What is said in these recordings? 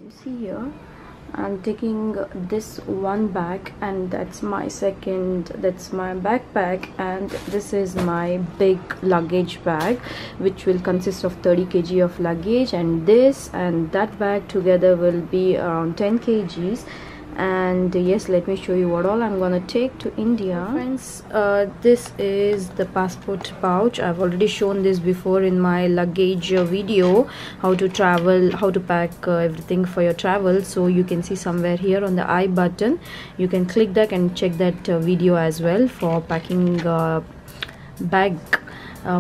See here, I'm taking this one bag, and that's my backpack, and this is my big luggage bag, which will consist of 30 kg of luggage, and this and that bag together will be around 10 kgs. And yes, let me show you what all I'm gonna take to India. Friends, this is the passport pouch. I've already shown this before in my luggage video, how to travel, how to pack everything for your travel. So you can see somewhere here on the I button, you can click that and check that video as well for packing bag,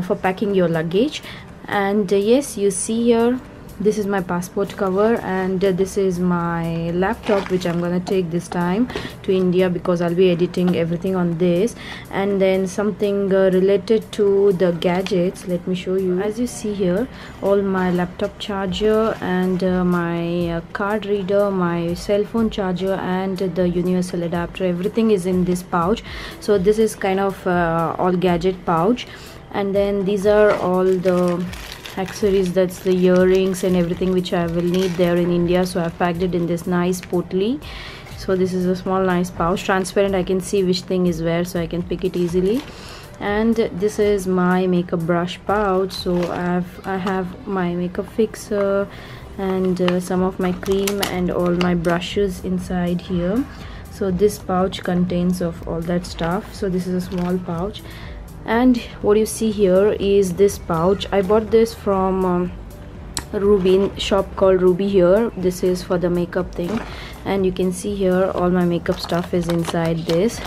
for packing your luggage. And yes, you see here, this is my passport cover, and this is my laptop, which I'm gonna take this time to India because I'll be editing everything on this. And then something related to the gadgets, let me show you. As you see here, all my laptop charger and my card reader, my cell phone charger, and the universal adapter, everything is in this pouch. So this is kind of all gadget pouch. And then these are all the accessories, that's the earrings and everything which I will need there in India. So I've packed it in this nice potli. So this is a small nice pouch, transparent, I can see which thing is where, so I can pick it easily. And this is my makeup brush pouch. So I have my makeup fixer and some of my cream and all my brushes inside here. So this pouch contains of all that stuff. So this is a small pouch. And what you see here is this pouch. I bought this from Ruby, shop called Ruby here. This is for the makeup thing, and you can see here all my makeup stuff is inside this.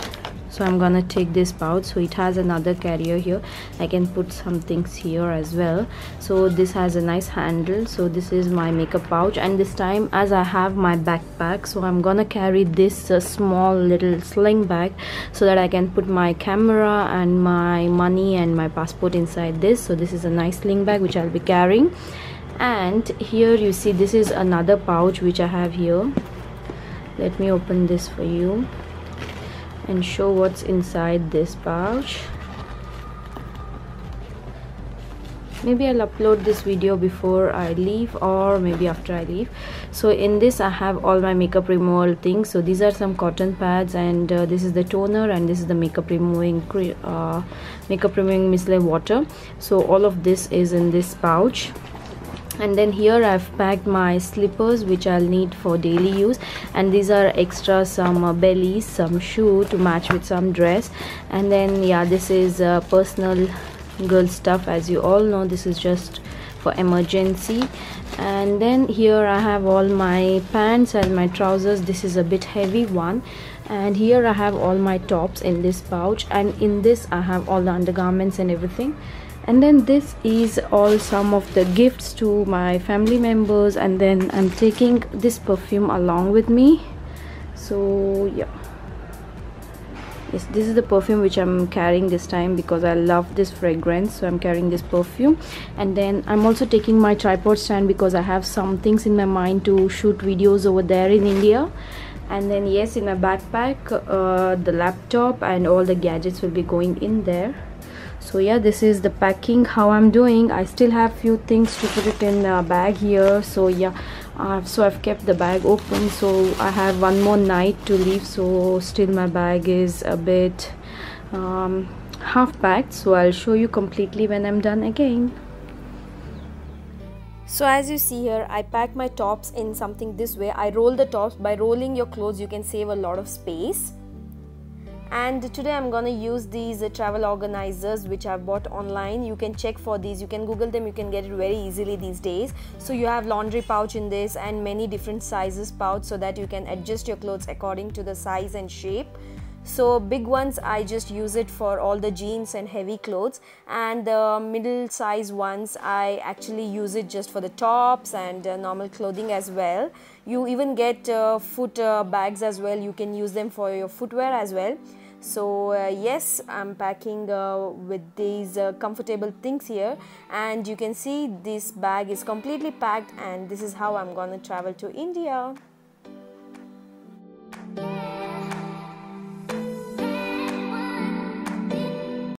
So I'm gonna take this pouch. So it has another carrier here, I can put some things here as well. So this has a nice handle. So this is my makeup pouch, and this time, as I have my backpack, so I'm gonna carry this small little sling bag so that I can put my camera and my money and my passport inside this. So this is a nice sling bag which I'll be carrying. And here you see, this is another pouch which I have here. Let me open this for you and show what's inside this pouch. Maybe I'll upload this video before I leave, or maybe after I leave. So in this I have all my makeup removal things. So these are some cotton pads, and this is the toner, and this is the makeup removing micellar water. So all of this is in this pouch. And then here I've packed my slippers which I'll need for daily use, and these are extra, some bellies, some shoe to match with some dress. And then yeah, this is personal girl stuff. As you all know, this is just for emergency. And then here I have all my pants and my trousers. This is a bit heavy one. And here I have all my tops in this pouch, and in this I have all the undergarments and everything. And then this is all some of the gifts to my family members. And then I'm taking this perfume along with me. So yeah, yes, this is the perfume which I'm carrying this time because I love this fragrance. So I'm carrying this perfume. And then I'm also taking my tripod stand because I have some things in my mind to shoot videos over there in India. And then yes, in my backpack, the laptop and all the gadgets will be going in there. So yeah, this is the packing, how I'm doing. I still have few things to put it in a bag here. So yeah, so I've kept the bag open. So I have one more night to leave, so still my bag is a bit half packed. So I'll show you completely when I'm done again. So as you see here, I pack my tops in something this way. I roll the tops. By rolling your clothes, you can save a lot of space. And today I'm gonna use these travel organizers which I've bought online. You can check for these, you can Google them, you can get it very easily these days. So you have laundry pouch in this and many different sizes pouch, so that you can adjust your clothes according to the size and shape. So big ones, I just use it for all the jeans and heavy clothes, and the middle size ones I actually use it just for the tops and normal clothing as well. You even get foot bags as well, you can use them for your footwear as well. So yes, I'm packing with these comfortable things here, and you can see this bag is completely packed, and this is how I'm gonna travel to India.